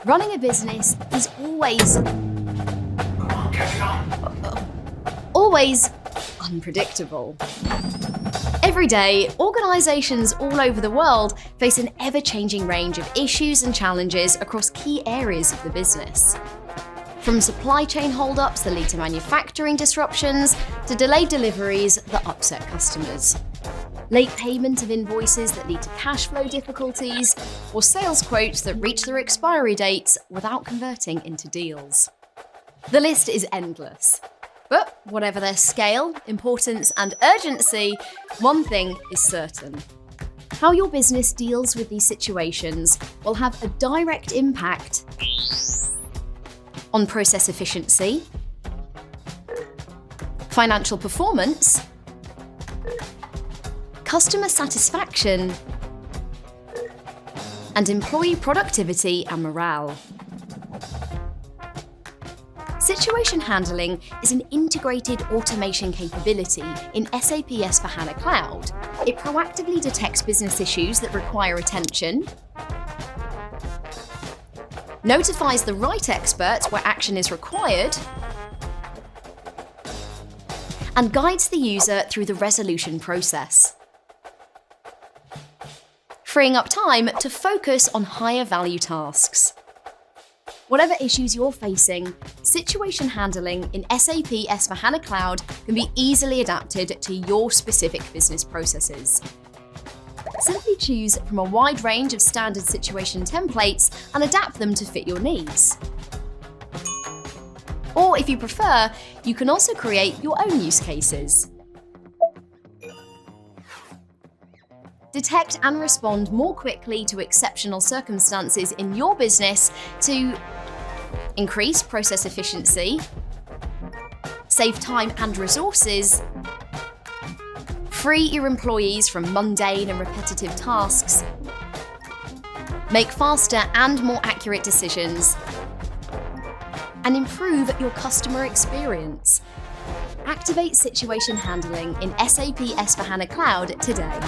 Running a business is always unpredictable. Every day, organisations all over the world face an ever-changing range of issues and challenges across key areas of the business. From supply chain hold-ups that lead to manufacturing disruptions, to delayed deliveries that upset customers. Late payment of invoices that lead to cash flow difficulties, or sales quotes that reach their expiry dates without converting into deals. The list is endless. But whatever their scale, importance, and urgency, one thing is certain. How your business deals with these situations will have a direct impact on process efficiency, financial performance, customer satisfaction, and employee productivity and morale. Situation handling is an integrated automation capability in SAP S4HANA Cloud. It proactively detects business issues that require attention, notifies the right experts where action is required, and guides the user through the resolution process, freeing up time to focus on higher value tasks. Whatever issues you're facing, situation handling in SAP S4HANA Cloud can be easily adapted to your specific business processes. Simply choose from a wide range of standard situation templates and adapt them to fit your needs. Or if you prefer, you can also create your own use cases. Detect and respond more quickly to exceptional circumstances in your business to increase process efficiency, save time and resources, free your employees from mundane and repetitive tasks, make faster and more accurate decisions, and improve your customer experience. Activate situation handling in SAP S4HANA Cloud today.